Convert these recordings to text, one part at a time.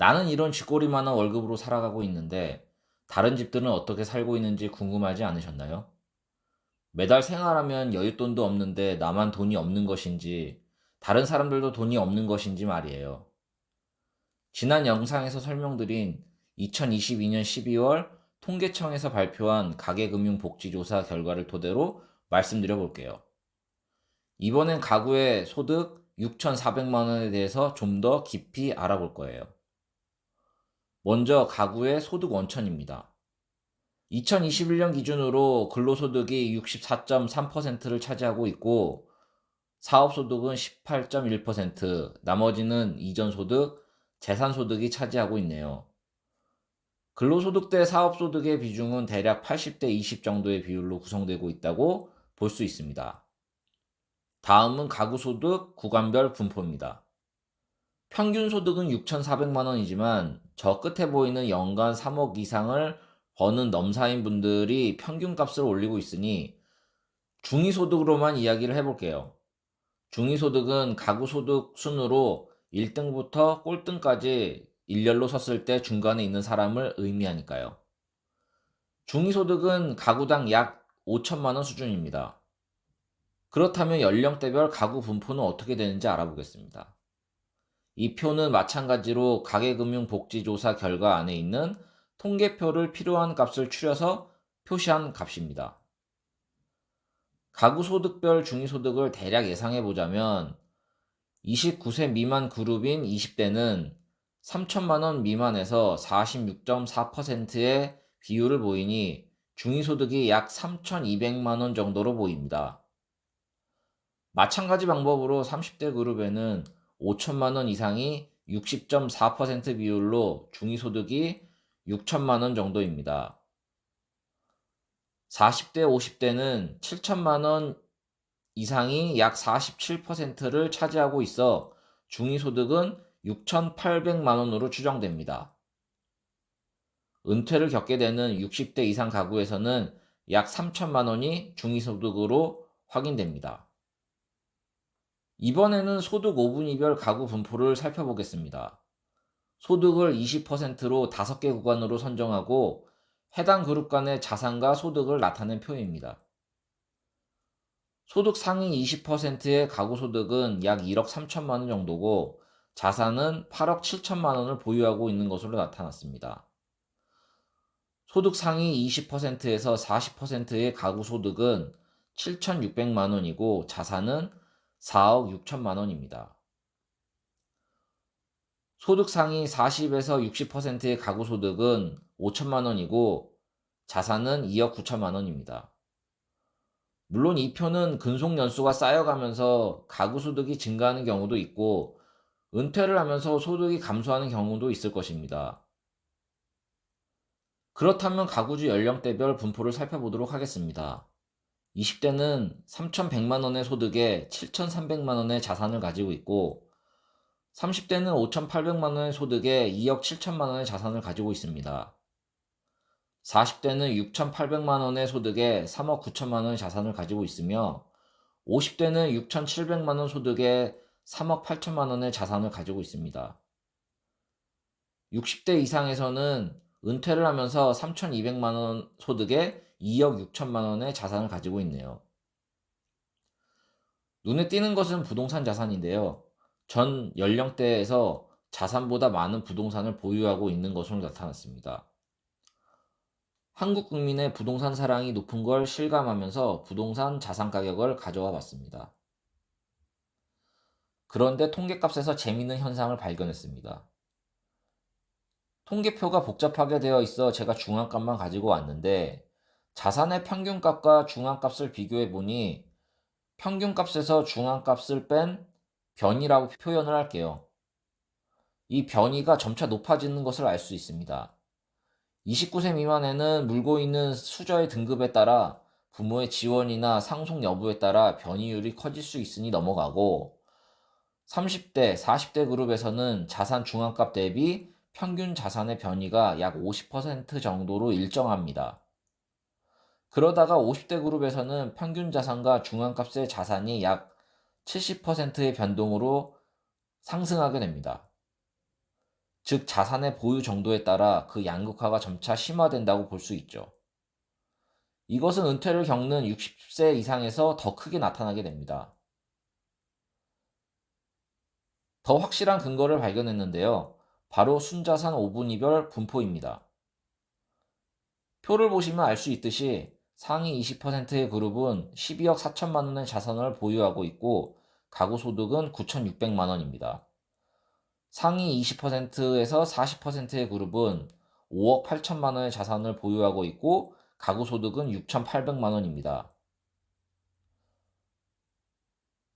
나는 이런 쥐꼬리만한 월급으로 살아가고 있는데 다른 집들은 어떻게 살고 있는지 궁금하지 않으셨나요? 매달 생활하면 여윳돈도 없는데 나만 돈이 없는 것인지 다른 사람들도 돈이 없는 것인지 말이에요. 지난 영상에서 설명드린 2022년 12월 통계청에서 발표한 가계금융복지조사 결과를 토대로 말씀드려 볼게요. 이번엔 가구의 소득 6,400만 원에 대해서 좀 더 깊이 알아볼 거예요. 먼저 가구의 소득 원천입니다. 2021년 기준으로 근로소득이 64.3%를 차지하고 있고 사업소득은 18.1%, 나머지는 이전소득, 재산소득이 차지하고 있네요. 근로소득 대 사업소득의 비중은 대략 80대 20 정도의 비율로 구성되고 있다고 볼 수 있습니다. 다음은 가구소득 구간별 분포입니다. 평균 소득은 6,400만 원이지만 저 끝에 보이는 연간 3억 이상을 버는 넘사인 분들이 평균값을 올리고 있으니 중위소득으로만 이야기를 해볼게요. 중위소득은 가구소득 순으로 1등부터 꼴등까지 일렬로 섰을 때 중간에 있는 사람을 의미하니까요. 중위소득은 가구당 약 5천만 원 수준입니다. 그렇다면 연령대별 가구 분포는 어떻게 되는지 알아보겠습니다. 이 표는 마찬가지로 가계금융복지조사 결과 안에 있는 통계표를 필요한 값을 추려서 표시한 값입니다. 가구 소득별 중위소득을 대략 예상해 보자면 29세 미만 그룹인 20대는 3천만 원 미만에서 46.4%의 비율을 보이니 중위소득이 약 3,200만 원 정도로 보입니다. 마찬가지 방법으로 30대 그룹에는 5천만 원 이상이 60.4% 비율로 중위소득이 6천만 원 정도입니다. 40대, 50대는 7천만 원 이상이 약 47%를 차지하고 있어 중위소득은 6,800만 원으로 추정됩니다. 은퇴를 겪게 되는 60대 이상 가구에서는 약 3천만 원이 중위소득으로 확인됩니다. 이번에는 소득 5분위별 가구 분포를 살펴보겠습니다. 소득을 20%로 5개 구간으로 선정하고 해당 그룹 간의 자산과 소득을 나타낸 표입니다. 소득 상위 20%의 가구 소득은 약 1억 3천만 원 정도고 자산은 8억 7천만 원을 보유하고 있는 것으로 나타났습니다. 소득 상위 20%에서 40%의 가구 소득은 7,600만 원이고 자산은 4억 6천만 원입니다. 소득 상위 40에서 60%의 가구 소득은 5천만 원이고 자산은 2억 9천만 원입니다. 물론 이 표는 근속 연수가 쌓여가면서 가구 소득이 증가하는 경우도 있고 은퇴를 하면서 소득이 감소하는 경우도 있을 것입니다. 그렇다면 가구주 연령대별 분포를 살펴보도록 하겠습니다. 20대는 3,100만 원의 소득에 7,300만 원의 자산을 가지고 있고 30대는 5,800만 원의 소득에 2억 7천만 원의 자산을 가지고 있습니다. 40대는 6,800만 원의 소득에 3억 9천만 원의 자산을 가지고 있으며 50대는 6,700만 원 소득에 3억 8천만 원의 자산을 가지고 있습니다. 60대 이상에서는 은퇴를 하면서 3,200만 원 소득에 2억 6천만 원의 자산을 가지고 있네요. 눈에 띄는 것은 부동산 자산인데요. 전 연령대에서 자산보다 많은 부동산을 보유하고 있는 것으로 나타났습니다. 한국 국민의 부동산 사랑이 높은 걸 실감하면서 부동산 자산 가격을 가져와 봤습니다. 그런데 통계값에서 재미있는 현상을 발견했습니다. 통계표가 복잡하게 되어 있어 제가 중앙값만 가지고 왔는데 자산의 평균값과 중앙값을 비교해 보니 평균값에서 중앙값을 뺀 변이라고 표현을 할게요. 이 변이가 점차 높아지는 것을 알 수 있습니다. 29세 미만에는 물고 있는 수저의 등급에 따라 부모의 지원이나 상속 여부에 따라 변이율이 커질 수 있으니 넘어가고 30대, 40대 그룹에서는 자산 중앙값 대비 평균 자산의 변이가 약 50% 정도로 일정합니다. 그러다가 50대 그룹에서는 평균 자산과 중앙값의 자산이 약 70%의 변동으로 상승하게 됩니다. 즉 자산의 보유 정도에 따라 그 양극화가 점차 심화된다고 볼 수 있죠. 이것은 은퇴를 겪는 60세 이상에서 더 크게 나타나게 됩니다. 더 확실한 근거를 발견했는데요. 바로 순자산 5분위별 분포입니다. 표를 보시면 알 수 있듯이 상위 20%의 그룹은 12억 4천만 원의 자산을 보유하고 있고 가구 소득은 9,600만 원입니다. 상위 20%에서 40%의 그룹은 5억 8천만 원의 자산을 보유하고 있고 가구 소득은 6,800만 원입니다.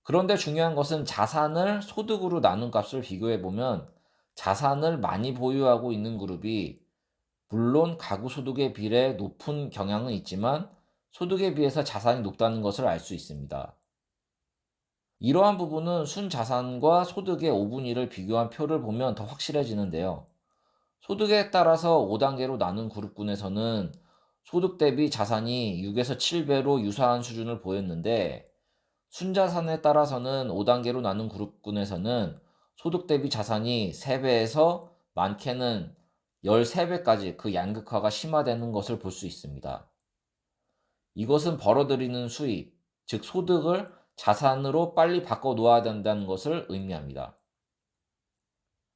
그런데 중요한 것은 자산을 소득으로 나눈 값을 비교해 보면 자산을 많이 보유하고 있는 그룹이 물론 가구 소득에 비례 높은 경향은 있지만 소득에 비해서 자산이 높다는 것을 알 수 있습니다. 이러한 부분은 순자산과 소득의 5분의 1을 비교한 표를 보면 더 확실해지는데요. 소득에 따라서 5단계로 나눈 그룹군에서는 소득 대비 자산이 6에서 7배로 유사한 수준을 보였는데 순자산에 따라서는 5단계로 나눈 그룹군에서는 소득 대비 자산이 3배에서 많게는 13배까지 그 양극화가 심화되는 것을 볼 수 있습니다. 이것은 벌어들이는 수입, 즉 소득을 자산으로 빨리 바꿔 놓아야 된다는 것을 의미합니다.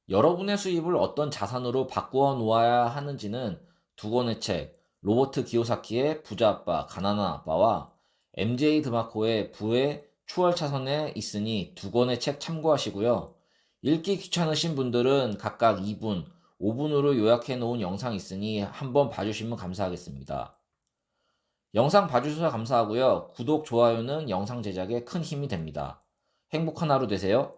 여러분의 수입을 어떤 자산으로 바꾸어 놓아야 하는지는 두 권의 책, 로버트 기요사키의 부자 아빠, 가난한 아빠와 MJ 드마코의 부의 추월차선에 있으니 두 권의 책 참고하시고요. 읽기 귀찮으신 분들은 각각 2분, 5분으로 요약해 놓은 영상이 있으니 한번 봐주시면 감사하겠습니다. 영상 봐주셔서 감사하고요. 구독, 좋아요는 영상 제작에 큰 힘이 됩니다. 행복한 하루 되세요.